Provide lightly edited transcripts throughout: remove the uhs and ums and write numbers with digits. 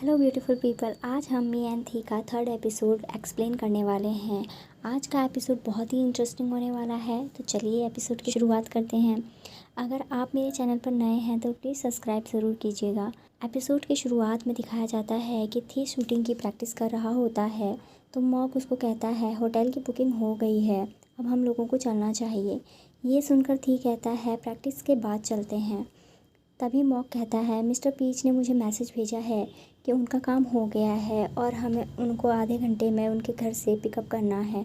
Hello beautiful people, आज हम me and थी का थर्ड एपिसोड एक्सप्लेन करने वाले हैं। आज का एपिसोड बहुत ही इंटरेस्टिंग होने वाला है, तो चलिए एपिसोड की शुरुआत करते हैं। अगर आप मेरे चैनल पर नए हैं तो प्लीज़ सब्सक्राइब ज़रूर कीजिएगा। एपिसोड की शुरुआत में दिखाया जाता है कि थी शूटिंग की प्रैक्टिस कर रहा होता है, तो मॉक उसको कहता है होटल की बुकिंग हो गई है, अब हम लोगों को चलना चाहिए। ये सुनकर थी कहता है प्रैक्टिस के बाद चलते हैं। तभी मॉक कहता है मिस्टर पीच ने मुझे मैसेज भेजा है कि उनका काम हो गया है और हमें उनको आधे घंटे में उनके घर से पिकअप करना है।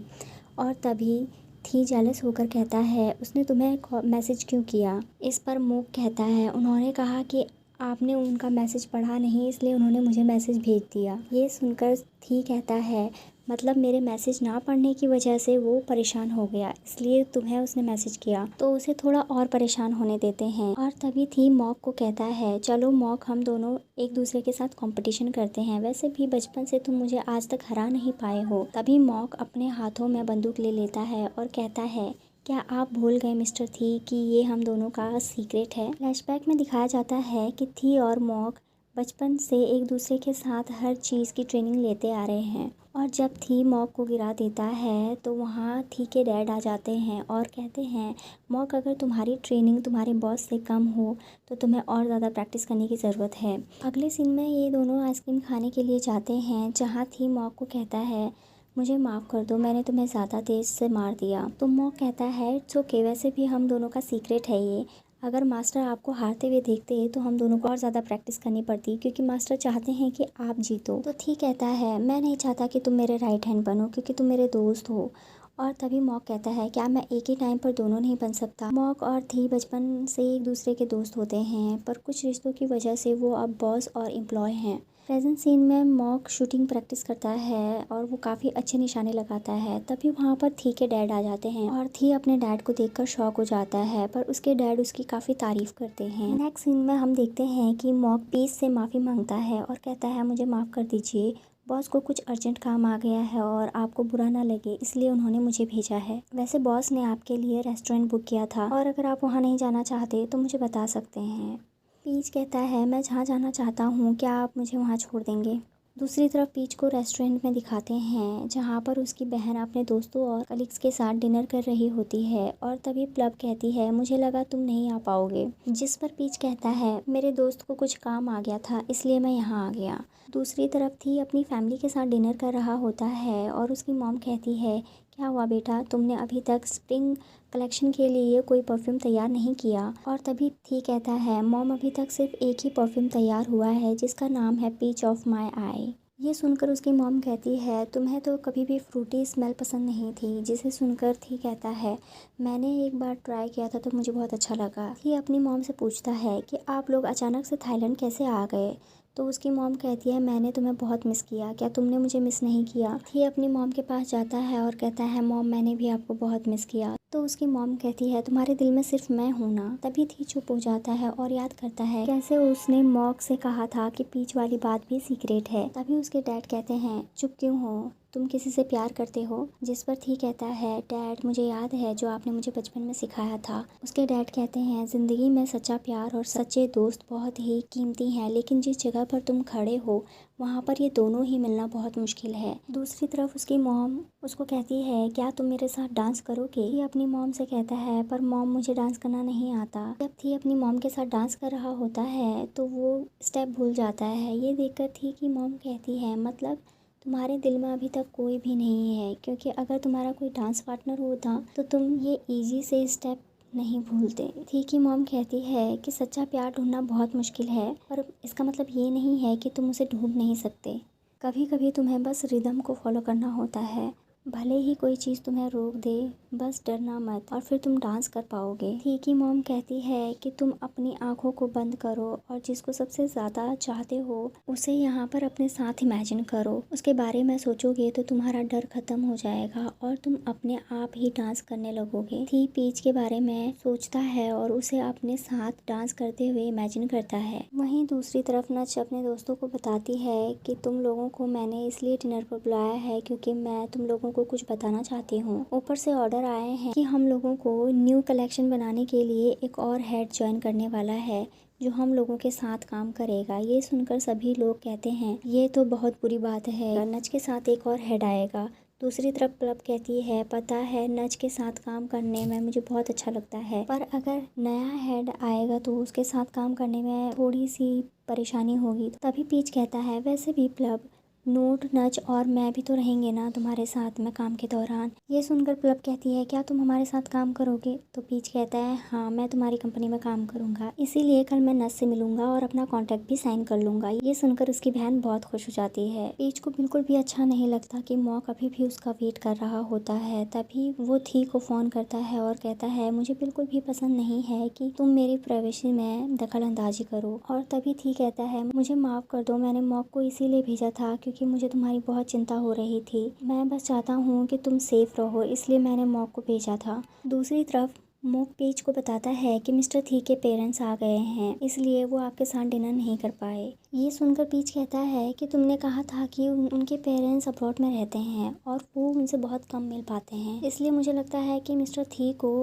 और तभी थी जेलस होकर कहता है उसने तुम्हें मैसेज क्यों किया। इस पर मॉक कहता है उन्होंने कहा कि आपने उनका मैसेज पढ़ा नहीं, इसलिए उन्होंने मुझे मैसेज भेज दिया। ये सुनकर थी कहता है मतलब मेरे मैसेज ना पढ़ने की वजह से वो परेशान हो गया, इसलिए तुम्हें उसने मैसेज किया, तो उसे थोड़ा और परेशान होने देते हैं। और तभी थी मॉक को कहता है चलो मॉक, हम दोनों एक दूसरे के साथ कंपटीशन करते हैं, वैसे भी बचपन से तुम मुझे आज तक हरा नहीं पाए हो। तभी मॉक अपने हाथों में बंदूक ले लेता है और कहता है क्या आप भूल गए मिस्टर थी कि ये हम दोनों का सीक्रेट है। फ्लैशबैक में दिखाया जाता है कि थी और मॉक बचपन से एक दूसरे के साथ हर चीज़ की ट्रेनिंग लेते आ रहे हैं। और जब थी मॉक को गिरा देता है तो वहाँ थी के डैड आ जाते हैं और कहते हैं मॉक, अगर तुम्हारी ट्रेनिंग तुम्हारे बॉस से कम हो तो तुम्हें और ज़्यादा प्रैक्टिस करने की ज़रूरत है। अगले सीन में ये दोनों आइसक्रीम खाने के लिए जाते हैं, जहाँ थी मॉक को कहता है मुझे माफ़ कर दो, मैंने तुम्हें ज़्यादा तेज़ से मार दिया। तो मॉक कहता है इट्स ओके, वैसे भी हम दोनों का सीक्रेट है ये, अगर मास्टर आपको हारते हुए देखते तो हम दोनों को और ज़्यादा प्रैक्टिस करनी पड़ती, क्योंकि मास्टर चाहते हैं कि आप जीतो। तो ठीक कहता है मैं नहीं चाहता कि तुम मेरे राइट हैंड बनो, क्योंकि तुम मेरे दोस्त हो। और तभी मॉक कहता है क्या मैं एक ही टाइम पर दोनों नहीं बन सकता। मॉक और थी बचपन से एक दूसरे के दोस्त होते हैं, पर कुछ रिश्तों की वजह से वो अब बॉस और एम्प्लॉय हैं। प्रेजेंट सीन में मॉक शूटिंग प्रैक्टिस करता है और वो काफ़ी अच्छे निशाने लगाता है। तभी वहाँ पर थी के डैड आ जाते हैं और थी अपने डैड को देखकर शॉक हो जाता है, पर उसके डैड उसकी काफ़ी तारीफ करते हैं। नेक्स्ट सीन में हम देखते हैं कि मॉक पीच से माफ़ी मांगता है और कहता है मुझे माफ़ कर दीजिए, बॉस को कुछ अर्जेंट काम आ गया है और आपको बुरा ना लगे इसलिए उन्होंने मुझे भेजा है। वैसे बॉस ने आपके लिए रेस्टोरेंट बुक किया था और अगर आप वहाँ नहीं जाना चाहते तो मुझे बता सकते हैं। पीच कहता है मैं जहाँ जाना चाहता हूँ, क्या आप मुझे वहाँ छोड़ देंगे। दूसरी तरफ पीच को रेस्टोरेंट में दिखाते हैं, जहाँ पर उसकी बहन अपने दोस्तों और कलीग्स के साथ डिनर कर रही होती है। और तभी प्लब कहती है मुझे लगा तुम नहीं आ पाओगे, जिस पर पीच कहता है मेरे दोस्त को कुछ काम आ गया था इसलिए मैं यहाँ आ गया। दूसरी तरफ थी अपनी फैमिली के साथ डिनर कर रहा होता है और उसकी मॉम कहती है क्या हुआ बेटा, तुमने अभी तक स्प्रिंग कलेक्शन के लिए कोई परफ्यूम तैयार नहीं किया। और तभी थी कहता है मॉम, अभी तक सिर्फ एक ही परफ्यूम तैयार हुआ है जिसका नाम है पीच ऑफ माई आई। ये सुनकर उसकी मॉम कहती है तुम्हें तो कभी भी फ्रूटी स्मेल पसंद नहीं थी। जिसे सुनकर थी कहता है मैंने एक बार ट्राई किया था तो मुझे बहुत अच्छा लगा। थी अपनी मॉम से पूछता है कि आप लोग अचानक से थाईलैंड कैसे आ गए। तो उसकी मॉम कहती है मैंने तुम्हें बहुत मिस किया, क्या तुमने मुझे मिस नहीं किया। थी अपनी मॉम के पास जाता है और कहता है मॉम मैंने भी आपको बहुत मिस किया। तो उसकी मॉम कहती है तुम्हारे दिल में सिर्फ मैं हूँ ना। तभी थी चुप हो जाता है और याद करता है कैसे उसने मॉक से कहा था कि पीच वाली बात भी सीक्रेट है। तभी उसके डैड कहते हैं चुप क्यों हो, तुम किसी से प्यार करते हो। जिस पर थी कहता है डैड मुझे याद है जो आपने मुझे बचपन में सिखाया था। उसके डैड कहते हैं ज़िंदगी में सच्चा प्यार और सच्चे दोस्त बहुत ही कीमती हैं, लेकिन जिस जगह पर तुम खड़े हो वहाँ पर ये दोनों ही मिलना बहुत मुश्किल है। दूसरी तरफ उसकी मॉम उसको कहती है क्या तुम मेरे साथ डांस करोगे। ये अपनी मॉम से कहता है पर मॉम मुझे डांस करना नहीं आता। जब थी अपनी मॉम के साथ डांस कर रहा होता है तो वो स्टेप भूल जाता है। ये देखकर थी की मॉम कहती है मतलब तुम्हारे दिल में अभी तक कोई भी नहीं है, क्योंकि अगर तुम्हारा कोई डांस पार्टनर होता तो तुम ये इजी से स्टेप नहीं भूलते। थी की मॉम कहती है कि सच्चा प्यार ढूंढना बहुत मुश्किल है, पर इसका मतलब ये नहीं है कि तुम उसे ढूंढ नहीं सकते। कभी कभी तुम्हें बस रिदम को फॉलो करना होता है, भले ही कोई चीज़ तुम्हें रोक दे, बस डरना मत और फिर तुम डांस कर पाओगे। थी की मॉम कहती है कि तुम अपनी आंखों को बंद करो और जिसको सबसे ज़्यादा चाहते हो उसे यहाँ पर अपने साथ इमेजिन करो, उसके बारे में सोचोगे तो तुम्हारा डर खत्म हो जाएगा और तुम अपने आप ही डांस करने लगोगे। थी पीच के बारे में सोचता है और उसे अपने साथ डांस करते हुए इमेजिन करता है। वहीं दूसरी तरफ नच अपने दोस्तों को बताती है कि तुम लोगों को मैंने इसलिए डिनर पर बुलाया है क्योंकि मैं तुम लोगों को कुछ बताना चाहती हूँ। ऊपर से ऑर्डर आए हैं कि हम लोगों को न्यू कलेक्शन बनाने के लिए एक और हेड ज्वाइन करने वाला है, जो हम लोगों के साथ काम करेगा। ये सुनकर सभी लोग कहते हैं ये तो बहुत बुरी बात है, नच के साथ एक और हेड आएगा। दूसरी तरफ प्लब कहती है पता है नच के साथ काम करने में मुझे बहुत अच्छा लगता है, पर अगर नया हेड आएगा तो उसके साथ काम करने में थोड़ी सी परेशानी होगी। तभी पीच कहता है वैसे भी प्लब, नोट, नच और मैं भी तो रहेंगे ना तुम्हारे साथ में काम के दौरान। ये सुनकर प्लब कहती है क्या तुम हमारे साथ काम करोगे? तो पीच कहता है हाँ, मैं तुम्हारी कंपनी में काम करूंगा, इसीलिए कल मैं नच से मिलूंगा और अपना कॉन्ट्रैक्ट भी साइन कर लूंगा। ये सुनकर उसकी बहन बहुत खुश हो जाती है। पीच को बिल्कुल भी अच्छा नहीं लगता कि मॉक अभी भी उसका वेट कर रहा होता है। तभी वो थी को फोन करता है और कहता है मुझे बिल्कुल भी पसंद नहीं है कि तुम मेरी प्राइवेसी में दखल अंदाजी करो। और तभी थी कहता है मुझे माफ कर दो, मैंने मॉक को इसीलिए भेजा था क्योंकि मुझे तुम्हारी बहुत चिंता हो रही थी। मैं बस चाहता हूँ कि तुम सेफ रहो, इसलिए मैंने मॉक को भेजा था। दूसरी तरफ मॉक पेज को बताता है कि मिस्टर थी के पेरेंट्स आ गए हैं, इसलिए वो आपके साथ डिनर नहीं कर पाए। ये सुनकर पीच कहता है कि तुमने कहा था कि उनके पेरेंट्स अब्रॉड में रहते हैं और वो उनसे बहुत कम मिल पाते हैं, इसलिए मुझे लगता है कि मिस्टर थी को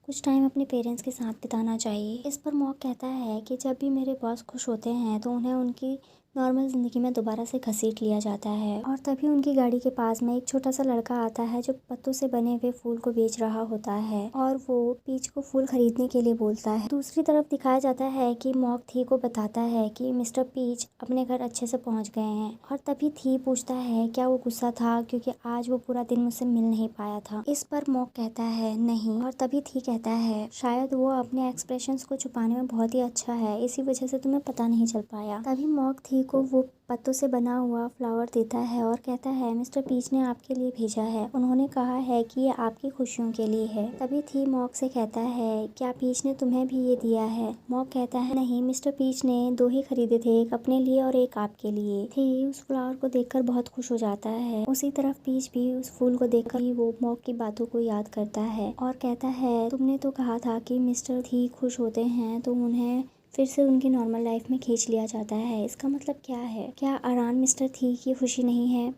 कुछ टाइम अपने पेरेंट्स के साथ बिताना चाहिए। इस पर मॉक कहता है कि जब भी मेरे बॉस खुश होते हैं तो उन्हें उनकी नॉर्मल ज़िंदगी में दोबारा से घसीट लिया जाता है। और तभी उनकी गाड़ी के पास में एक छोटा सा लड़का आता है जो पत्तों से बने हुए फूल को बेच रहा होता है और वो पीच को फूल खरीदने के लिए बोलता है। दूसरी तरफ दिखाया जाता है कि मॉक थी को बताता है कि मिस्टर पीच अपने घर अच्छे से पहुंच गए हैं। और तभी थी पूछता है क्या वो गुस्सा था क्योंकि आज वो पूरा दिन मुझसे मिल नहीं पाया था। इस पर मॉक कहता है नहीं। और तभी थी कहता है शायद वो अपने एक्सप्रेशंस को छुपाने में बहुत ही अच्छा है, इसी वजह से तुम्हें पता नहीं चल पाया। तभी मॉक थी को वो पत्तों से बना हुआ फ्लावर देता है और कहता है मिस्टर पीच ने आपके लिए भेजा है, उन्होंने कहा है कि ये आपकी खुशियों के लिए है। तभी थी मॉक से कहता है क्या पीच ने तुम्हें भी ये दिया है? मॉक कहता है नहीं, मिस्टर पीच ने 2 ही खरीदे थे, एक अपने लिए और एक आपके लिए। थी उस फ्लावर को देखकर बहुत खुश हो जाता है। उसी तरफ पीच भी उस फूल को देखकर ही वो मॉक की बातों को याद करता है और कहता है तुमने तो कहा था कि मिस्टर थी खुश होते हैं तो उन्हें फिर से उनकी नॉर्मल लाइफ में खींच लिया जाता है, इसका मतलब क्या है? क्या अरान मिस्टर थी की खुशी नहीं है?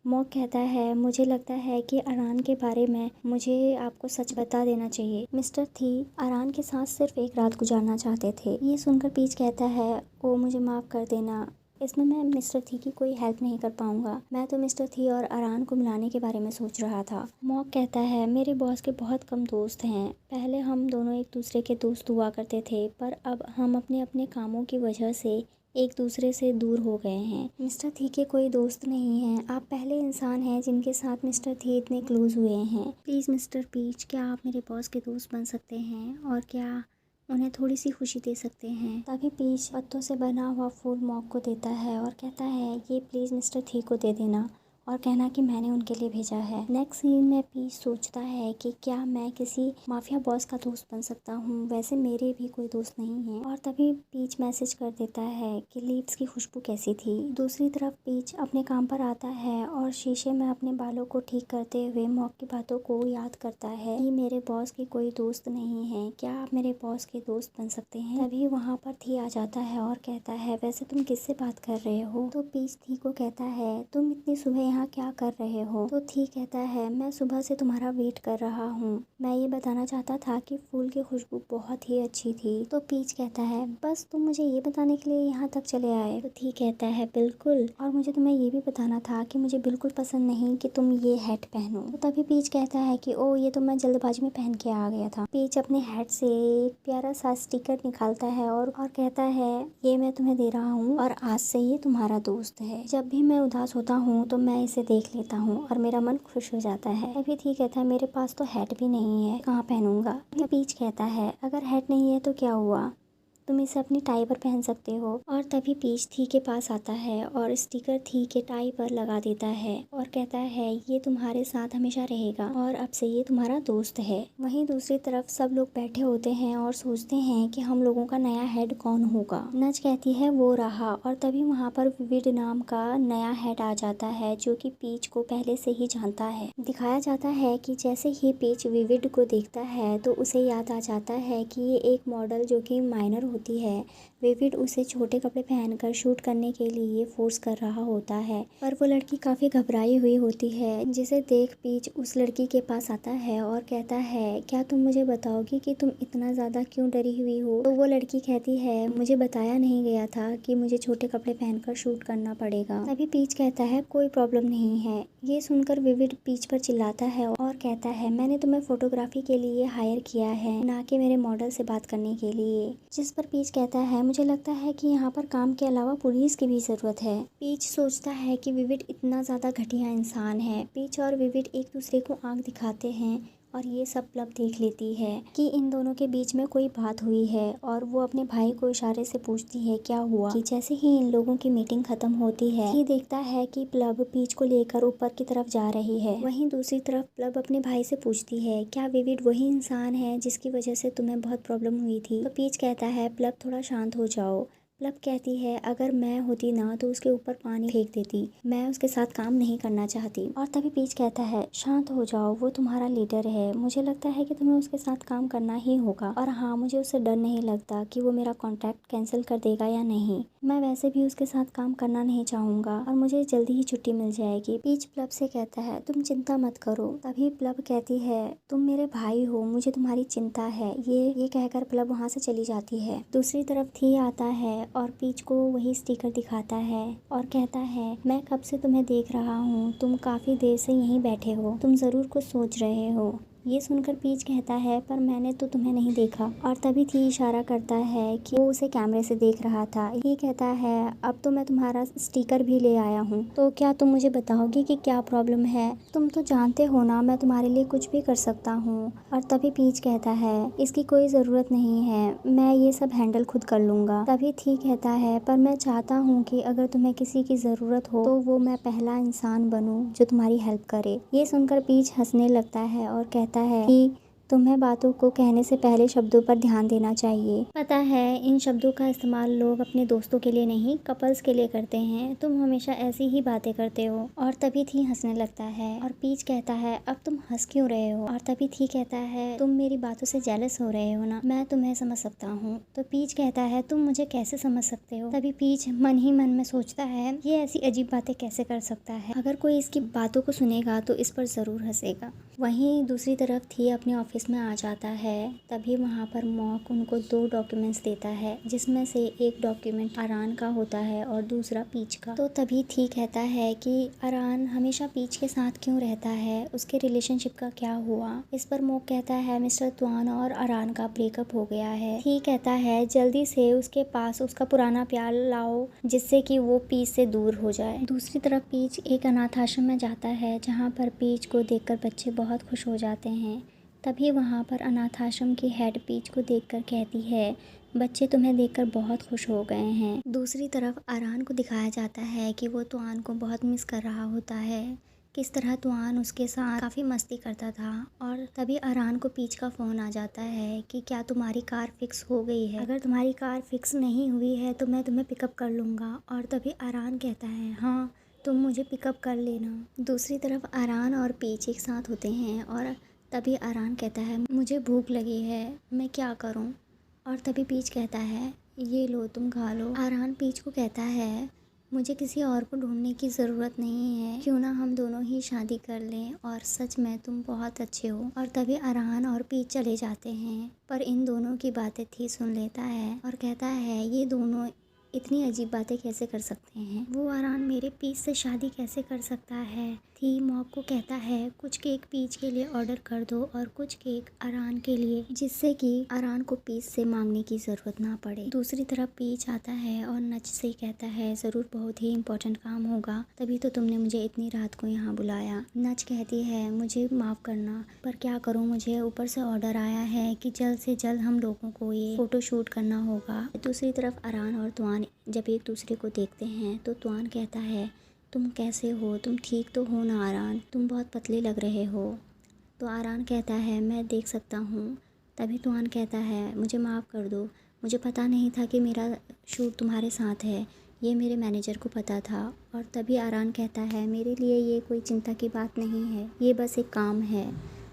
मॉक कहता है मुझे लगता है कि अरान के बारे में मुझे आपको सच बता देना चाहिए। मिस्टर थी अरान के साथ सिर्फ एक रात गुजारना चाहते थे। ये सुनकर पीच कहता है ओ मुझे माफ़ कर देना, इसमें मैं मिस्टर थी की कोई हेल्प नहीं कर पाऊंगा, मैं तो मिस्टर थी और अरान को मिलाने के बारे में सोच रहा था। मॉक कहता है मेरे बॉस के बहुत कम दोस्त हैं, पहले हम दोनों एक दूसरे के दोस्त हुआ करते थे पर अब हम अपने अपने कामों की वजह से एक दूसरे से दूर हो गए हैं। मिस्टर थी के कोई दोस्त नहीं हैं, आप पहले इंसान हैं जिनके साथ मिस्टर थी इतने क्लोज हुए हैं। प्लीज़ मिस्टर पीच क्या आप मेरे बॉस के दोस्त बन सकते हैं और क्या उन्हें थोड़ी सी खुशी दे सकते हैं? तभी पीच पत्तों से बना हुआ फूल मॉक को देता है और कहता है ये प्लीज़ मिस्टर थी को दे देना और कहना कि मैंने उनके लिए भेजा है। नेक्स्ट सीन में पीच सोचता है कि क्या मैं किसी माफिया बॉस का दोस्त बन सकता हूँ, वैसे मेरे भी कोई दोस्त नहीं है। और तभी पीच मैसेज कर देता है कि लीव्स की खुशबू कैसी थी। दूसरी तरफ पीच अपने काम पर आता है और शीशे में अपने बालों को ठीक करते हुए मॉक की बातों को याद करता है कि मेरे बॉस के कोई दोस्त नहीं है, क्या आप मेरे बॉस के दोस्त बन सकते हैं? तभी वहाँ पर थी आ जाता है और कहता है वैसे तुम किससे बात कर रहे हो? तो पीच थी को कहता है तुम इतनी सुबह यहाँ क्या कर रहे हो? तो थी कहता है मैं सुबह से तुम्हारा वेट कर रहा हूँ, मैं ये बताना चाहता था कि फूल की खुशबू बहुत ही अच्छी थी। तो पीच कहता है बस तुम मुझे ये बताने के लिए यहाँ तक चले आए? तो थी कहता है बिल्कुल, और मुझे तुम्हें ये भी बताना था कि मुझे बिल्कुल पसंद नहीं कि तुम ये हैट पहनो। तो तभी पीच कहता है कि ओ ये तो मैं जल्दबाजी में पहन के आ गया था। पीच अपने हैट से एक प्यारा सा स्टिकर निकालता है और कहता है ये मैं तुम्हें दे रहा हूँ और आज से ये तुम्हारा दोस्त है, जब भी मैं उदास होता हूँ तो मैं इसे देख लेता हूँ और मेरा मन खुश हो जाता है। अभी ठीक कहता है मेरे पास तो हैट भी नहीं है, कहाँ पहनूंगा? पीच कहता है अगर हैट नहीं है तो क्या हुआ, तुम इसे अपनी टाई पर पहन सकते हो। और तभी पीच थी के पास आता है और स्टिकर थी के टाई पर लगा देता है और कहता है ये तुम्हारे साथ हमेशा रहेगा और अब से ये तुम्हारा दोस्त है। वहीं दूसरी तरफ सब लोग बैठे होते हैं और सोचते हैं कि हम लोगों का नया हेड कौन होगा। नच कहती है वो रहा। और तभी वहाँ पर विविड नाम का नया हेड आ जाता है जो कि पीच को पहले से ही जानता है। दिखाया जाता है कि जैसे ही पीच विविड को देखता है तो उसे याद आ जाता है कि ये एक मॉडल जो कि माइनर होती है विविड उसे छोटे कपड़े पहनकर शूट करने के लिए फोर्स कर रहा होता है, पर वो लड़की काफ़ी घबराई हुई होती है, जिसे देख पीच उस लड़की के पास आता है और कहता है, क्या तुम मुझे बताओगी कि तुम इतना ज़्यादा क्यों डरी हुई हो? तो वो लड़की कहती है, मुझे बताया नहीं गया था कि मुझे छोटे कपड़े पहनकर शूट करना पड़ेगा। तभी पीच कहता है, कोई प्रॉब्लम नहीं है। ये सुनकर विविड पीच पर चिल्लाता है और कहता है, मैंने तुम्हें फोटोग्राफी के लिए हायर किया है, ना कि मेरे मॉडल से बात करने के लिए। जिस पर पीच कहता है, मुझे लगता है कि यहाँ पर काम के अलावा पुलिस की भी ज़रूरत है। पीच सोचता है कि विविड इतना ज़्यादा घटिया इंसान है। पीच और विविड एक दूसरे को आंख दिखाते हैं और ये सब प्लब देख लेती है कि इन दोनों के बीच में कोई बात हुई है और वो अपने भाई को इशारे से पूछती है क्या हुआ। कि जैसे ही इन लोगों की मीटिंग खत्म होती है, ये देखता है कि प्लब पीच को लेकर ऊपर की तरफ जा रही है। वहीं दूसरी तरफ प्लब अपने भाई से पूछती है, क्या विविड वही इंसान है जिसकी वजह से तुम्हें बहुत प्रॉब्लम हुई थी? तो पीच कहता है, प्लब थोड़ा शांत हो जाओ। प्लब कहती है, अगर मैं होती ना तो उसके ऊपर पानी फेंक देती, मैं उसके साथ काम नहीं करना चाहती। और तभी पीच कहता है, शांत हो जाओ, वो तुम्हारा लीडर है, मुझे लगता है कि तुम्हें उसके साथ काम करना ही होगा। और हाँ, मुझे उससे डर नहीं लगता कि वो मेरा कॉन्ट्रैक्ट कैंसिल कर देगा या नहीं। मैं वैसे भी उसके साथ काम करना नहीं चाहूँगा और मुझे जल्दी ही छुट्टी मिल जाएगी। पीच प्लब से कहता है, तुम चिंता मत करो। तभी प्लब कहती है, तुम मेरे भाई हो, मुझे तुम्हारी चिंता है। ये कहकर प्लब वहाँ से चली जाती है। दूसरी तरफ थी आता है और पीच को वही स्टिकर दिखाता है और कहता है, मैं कब से तुम्हें देख रहा हूँ, तुम काफ़ी देर से यहीं बैठे हो, तुम ज़रूर कुछ सोच रहे हो। ये सुनकर पीच कहता है, पर मैंने तो तुम्हें नहीं देखा। और तभी थी इशारा करता है कि वो उसे कैमरे से देख रहा था। ये कहता है, अब तो मैं तुम्हारा स्टिकर भी ले आया हूँ, तो क्या तुम मुझे बताओगी कि क्या प्रॉब्लम है? तुम तो जानते हो ना, मैं तुम्हारे लिए कुछ भी कर सकता हूँ। और तभी पीच कहता है, इसकी कोई ज़रूरत नहीं है, मैं ये सब हैंडल खुद कर लूँगा। तभी थी कहता है, पर मैं चाहता हूँ कि अगर तुम्हें किसी की ज़रूरत हो तो वो मैं पहला इंसान बनूँ जो तुम्हारी हेल्प करे। ये सुनकर पीच हंसने लगता है और कहता है कि तुम्हें बातों को कहने से पहले शब्दों पर ध्यान देना चाहिए। पता है, इन शब्दों का इस्तेमाल लोग अपने दोस्तों के लिए नहीं, कपल्स के लिए करते हैं। तुम हमेशा ऐसी ही बातें करते हो। और तभी थी हंसने लगता है और पीच कहता है, अब तुम हंस क्यों रहे हो? और तभी थी कहता है, तुम मेरी बातों से जेलस हो रहे हो ना, मैं तुम्हें समझ सकता हूँ। तो पीच कहता है, तुम मुझे कैसे समझ सकते हो? तभी पीच मन ही मन में सोचता है, ये ऐसी अजीब बातें कैसे कर सकता है? अगर कोई इसकी बातों को सुनेगा तो इस पर ज़रूर हंसेगा। वहीं दूसरी तरफ थी अपने ऑफिस में आ जाता है। तभी वहाँ पर मॉक उनको 2 डॉक्यूमेंट्स देता है, जिसमें से एक डॉक्यूमेंट अरान का होता है और दूसरा पीच का। तो तभी थी कहता है कि अरान हमेशा पीच के साथ क्यों रहता है, उसके रिलेशनशिप का क्या हुआ? इस पर मॉक कहता है, मिस्टर त्वान और अरान का ब्रेकअप हो गया है। थी कहता है, जल्दी से उसके पास उसका पुराना प्यार लाओ, जिससे कि वो पीच से दूर हो जाए। दूसरी तरफ पीच एक अनाथ आश्रम में जाता है, जहाँ पर पीच को देखकर बच्चे बहुत खुश हो जाते हैं। तभी वहाँ पर अनाथ आश्रम की हेड पीच को देखकर कहती है, बच्चे तुम्हें देखकर बहुत खुश हो गए हैं। दूसरी तरफ अरान को दिखाया जाता है कि वो तुआन को बहुत मिस कर रहा होता है, किस तरह तुआन उसके साथ काफ़ी मस्ती करता था। और तभी अरान को पीच का फ़ोन आ जाता है कि क्या तुम्हारी कार फिक्स हो गई है? अगर तुम्हारी कार फिक्स नहीं हुई है तो मैं तुम्हें पिकअप कर लूँगा। और तभी अरान कहता है, हाँ, तुम मुझे पिकअप कर लेना। दूसरी तरफ अरान और पीच एक साथ होते हैं और तभी अरान कहता है, मुझे भूख लगी है, मैं क्या करूं? और तभी पीच कहता है, ये लो तुम खा लो। अरान पीच को कहता है, मुझे किसी और को ढूंढने की ज़रूरत नहीं है, क्यों ना हम दोनों ही शादी कर लें, और सच में तुम बहुत अच्छे हो। और तभी अरान और पीच चले जाते हैं, पर इन दोनों की बातें थी सुन लेता है और कहता है, ये दोनों इतनी अजीब बातें कैसे कर सकते हैं? वो अरान मेरे पीच से शादी कैसे कर सकता है? थी मॉक को कहता है, कुछ केक पीच के लिए ऑर्डर कर दो और कुछ केक अरान के लिए, जिससे कि अरान को पीच से मांगने की ज़रूरत ना पड़े। दूसरी तरफ पीच आता है और नच से कहता है, ज़रूर बहुत ही इम्पोर्टेंट काम होगा, तभी तो तुमने मुझे इतनी रात को यहाँ बुलाया। नच कहती है, मुझे माफ़ करना, पर क्या करूँ, मुझे ऊपर से ऑर्डर आया है कि जल्द से जल्द हम लोगों को ये फ़ोटो शूट करना होगा। दूसरी तरफ अरान और तुआन जब एक दूसरे को देखते हैं तो तुआन कहता है, तुम कैसे हो, तुम ठीक तो हो ना अरान, तुम बहुत पतले लग रहे हो। तो अरान कहता है, मैं देख सकता हूँ। तभी तुआन कहता है, मुझे माफ़ कर दो, मुझे पता नहीं था कि मेरा शूट तुम्हारे साथ है, ये मेरे मैनेजर को पता था। और तभी अरान कहता है, मेरे लिए ये कोई चिंता की बात नहीं है, ये बस एक काम है।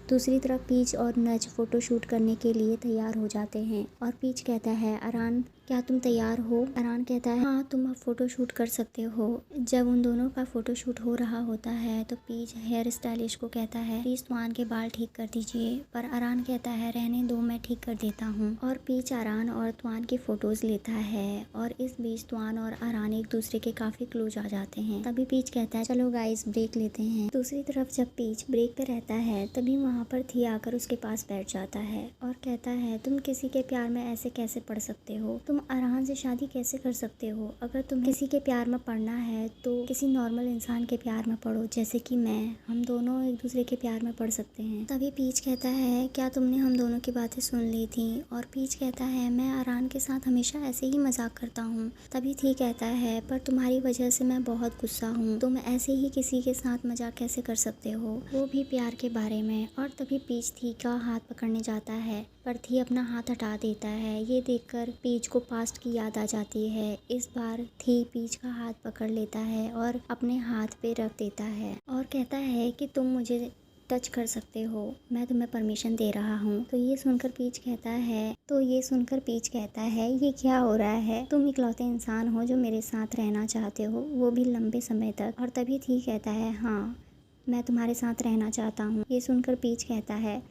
दूसरी तरफ पीच और नच फ़ोटो शूट करने के लिए तैयार हो जाते हैं और पीच कहता है, अरान क्या तुम तैयार हो? अरान कहता है हाँ तुम अब फ़ोटो शूट कर सकते हो। जब उन दोनों का फ़ोटो शूट हो रहा होता है तो पीच हेयर स्टाइलिस्ट को कहता है प्लीज़ तुआन के बाल ठीक कर दीजिए, पर अरान कहता है रहने दो, मैं ठीक कर देता हूँ। और पीच अरान और तुआन की फ़ोटोज़ लेता है और इस बीच तुआन और अरान एक दूसरे के काफ़ी क्लोज आ जाते हैं। तभी पीच कहता है चलो गाइस ब्रेक लेते हैं। दूसरी तरफ जब पीच ब्रेक पे रहता है तभी वहाँ पर थी आकर उसके पास बैठ जाता है और कहता है तुम किसी के प्यार में ऐसे कैसे पड़ सकते हो? तुम अरान से शादी कैसे कर सकते हो? अगर तुम्हें किसी के प्यार में पड़ना है तो किसी नॉर्मल इंसान के प्यार में पड़ो, जैसे कि मैं। हम दोनों एक दूसरे के प्यार में पड़ सकते हैं। तभी पीच कहता है क्या तुमने हम दोनों की बातें सुन ली थी? और पीच कहता है मैं अरान के साथ हमेशा ऐसे ही मजाक करता हूँ। तभी थी कहता है पर तुम्हारी वजह से मैं बहुत गुस्सा हूँ, तुम ऐसे ही किसी के साथ मजाक कैसे कर सकते हो, वो भी प्यार के बारे में। और तभी पीच थी का हाथ पकड़ने जाता है पर थी अपना हाथ हटा देता है। ये देखकर पीच को पास्ट की याद आ जाती है। इस बार थी पीच का हाथ पकड़ लेता है और अपने हाथ पे रख देता है और कहता है कि तुम मुझे टच कर सकते हो, मैं तुम्हें परमिशन दे रहा हूँ। तो ये सुनकर पीच कहता है ये क्या हो रहा है? तुम इकलौते इंसान हो जो मेरे साथ रहना चाहते हो, वो भी लंबे समय तक। और तभी थी कहता है हाँ मैं तुम्हारे साथ रहना चाहता हूँ। ये सुनकर पीच कहता है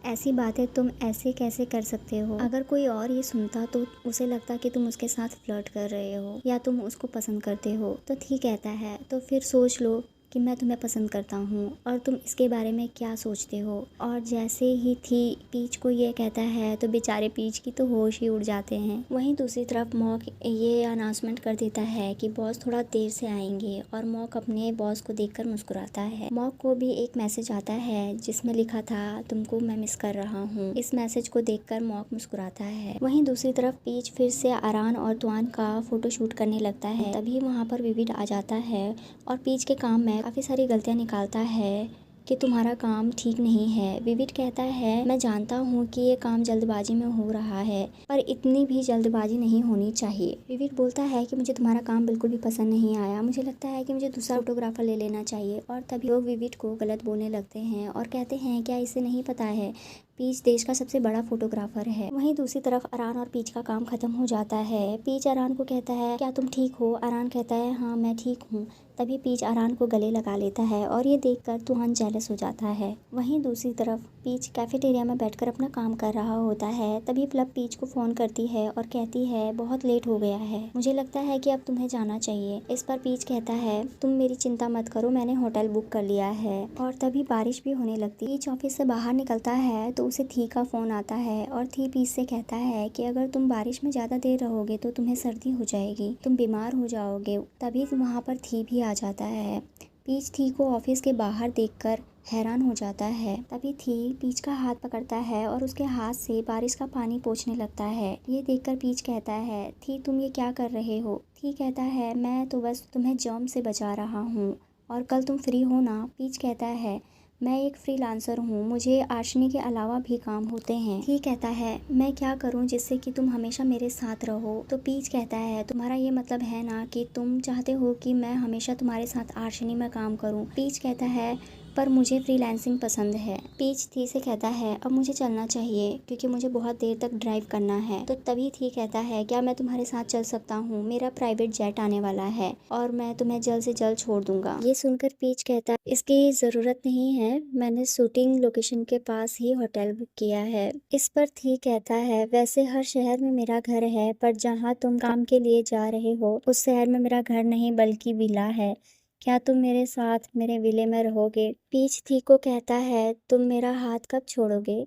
ऐसी बातें तुम ऐसे कैसे कर सकते हो? अगर कोई और ये सुनता तो उसे लगता कि तुम उसके साथ फ्लर्ट कर रहे हो या तुम उसको पसंद करते हो। तो ठीक कहता है तो फिर सोच लो कि मैं तुम्हें पसंद करता हूँ और तुम इसके बारे में क्या सोचते हो। और जैसे ही थी पीच को ये कहता है तो बेचारे पीच की तो होश ही उड़ जाते हैं। वहीं दूसरी तरफ मॉक ये अनाउंसमेंट कर देता है कि बॉस थोड़ा देर से आएंगे और मॉक अपने बॉस को देखकर मुस्कुराता है। मॉक को भी एक मैसेज आता है जिसमें लिखा था तुमको मैं मिस कर रहा हूँ। इस मैसेज को देखकर मॉक मुस्कुराता है। वहीं दूसरी तरफ पीच फिर से अरान और तुआन का फोटो शूट करने लगता है। तभी वहाँ पर विविड आ जाता है और पीच के काम में काफ़ी सारी गलतियाँ निकालता है कि तुम्हारा काम ठीक नहीं है। विविड कहता है मैं जानता हूँ कि ये काम जल्दबाजी में हो रहा है पर इतनी भी जल्दबाजी नहीं होनी चाहिए। विविड बोलता है कि मुझे तुम्हारा काम बिल्कुल भी पसंद नहीं आया, मुझे लगता है कि मुझे दूसरा फोटोग्राफर ले लेना चाहिए। और तभी लोग विविड को गलत बोलने लगते हैं और कहते हैं क्या इसे नहीं पता है पीच देश का सबसे बड़ा फोटोग्राफर है। वहीं दूसरी तरफ अरान और पीच का काम खत्म हो जाता है। पीच अरान को कहता है क्या तुम ठीक हो? अरान कहता है हाँ मैं ठीक हूँ। तभी पीच अरान को गले लगा लेता है और ये देखकर तुहान जेलस हो जाता है। वहीं दूसरी तरफ पीच कैफेटेरिया में बैठकर अपना काम कर रहा होता है। तभी फ्लब पीच को फ़ोन करती है और कहती है बहुत लेट हो गया है, मुझे लगता है कि अब तुम्हें जाना चाहिए। इस पर पीच कहता है तुम मेरी चिंता मत करो, मैंने होटल बुक कर लिया है। और तभी बारिश भी होने लगती। पीच ऑफिस से बाहर निकलता है तो उसे थी का फ़ोन आता है और थी पीच से कहता है कि अगर तुम बारिश में ज़्यादा देर रहोगे तो तुम्हें सर्दी हो जाएगी, तुम बीमार हो जाओगे। तभी वहाँ पर थी भी आ जाता है। पीच थी को ऑफिस के बाहर देखकर हैरान हो जाता है। तभी थी पीच का हाथ पकड़ता है और उसके हाथ से बारिश का पानी पोंछने लगता है। ये देखकर पीच कहता है थी तुम ये क्या कर रहे हो? थी कहता है मैं तो बस तुम्हें जर्म से बचा रहा हूँ और कल तुम फ्री हो ना? पीच कहता है मैं एक फ्रीलांसर हूँ, मुझे आर्शनी के अलावा भी काम होते हैं। थी कहता है मैं क्या करूँ जिससे कि तुम हमेशा मेरे साथ रहो? तो पीच कहता है तुम्हारा ये मतलब है ना कि तुम चाहते हो कि मैं हमेशा तुम्हारे साथ आर्शनी में काम करूँ? पीच कहता है पर मुझे फ्रीलांसिंग पसंद है। पीच थी से कहता है अब मुझे चलना चाहिए क्योंकि मुझे बहुत देर तक ड्राइव करना है। तो तभी थी कहता है क्या मैं तुम्हारे साथ चल सकता हूँ? मेरा प्राइवेट जेट आने वाला है और मैं तुम्हें जल्द से जल्द छोड़ दूंगा। ये सुनकर पीच कहता है इसकी ज़रूरत नहीं है, मैंने शूटिंग लोकेशन के पास ही होटल बुक किया है। इस पर थी कहता है वैसे हर शहर में मेरा घर है पर जहाँ तुम काम के लिए जा रहे हो उस शहर में मेरा घर नहीं बल्कि विला है, क्या तुम मेरे साथ मेरे विले में रहोगे? पीच थी को कहता है तुम मेरा हाथ कब छोड़ोगे?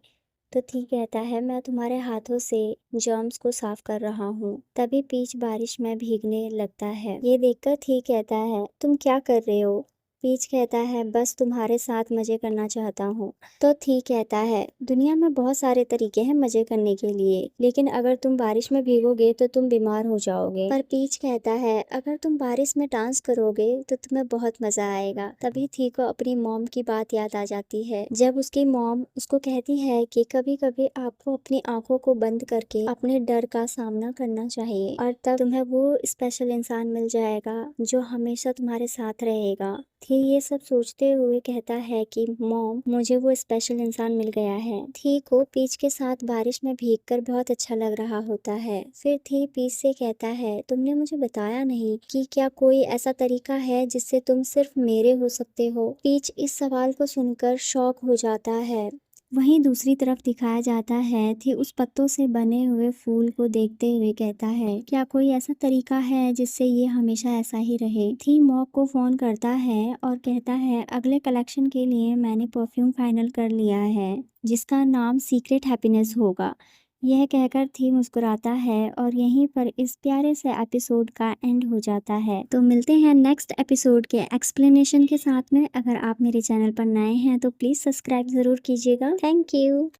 तो थी कहता है मैं तुम्हारे हाथों से जर्म्स को साफ कर रहा हूँ। तभी पीच बारिश में भीगने लगता है। ये देखकर थी कहता है तुम क्या कर रहे हो? पीच कहता है बस तुम्हारे साथ मजे करना चाहता हूँ। तो थी कहता है दुनिया में बहुत सारे तरीके हैं मजे करने के लिए, लेकिन अगर तुम बारिश में भीगोगे तो तुम बीमार हो जाओगे। पर पीच कहता है अगर तुम बारिश में डांस करोगे तो तुम्हें बहुत मजा आएगा। तभी थी को अपनी मॉम की बात याद आ जाती है जब उसकी मॉम उसको कहती है कि कभी कभी आपको अपनी आंखों को बंद करके अपने डर का सामना करना चाहिए और तब तुम्हें वो स्पेशल इंसान मिल जाएगा जो हमेशा तुम्हारे साथ रहेगा। थी ये सब सोचते हुए कहता है कि मॉम, मुझे वो स्पेशल इंसान मिल गया है। थी को पीच के साथ बारिश में भीगकर बहुत अच्छा लग रहा होता है। फिर थी पीच से कहता है, तुमने मुझे बताया नहीं कि क्या कोई ऐसा तरीका है जिससे तुम सिर्फ मेरे हो सकते हो। पीच इस सवाल को सुनकर शॉक हो जाता है। वहीं दूसरी तरफ दिखाया जाता है थी उस पत्तों से बने हुए फूल को देखते हुए कहता है, क्या कोई ऐसा तरीका है जिससे ये हमेशा ऐसा ही रहे। थी मॉक को फोन करता है और कहता है, अगले कलेक्शन के लिए मैंने परफ्यूम फाइनल कर लिया है जिसका नाम सीक्रेट हैप्पीनेस होगा। यह कहकर थी मुस्कुराता है और यहीं पर इस प्यारे से एपिसोड का एंड हो जाता है। तो मिलते हैं नेक्स्ट एपिसोड के एक्सप्लेनेशन के साथ में। अगर आप मेरे चैनल पर नए हैं तो प्लीज़ सब्सक्राइब ज़रूर कीजिएगा। Thank you.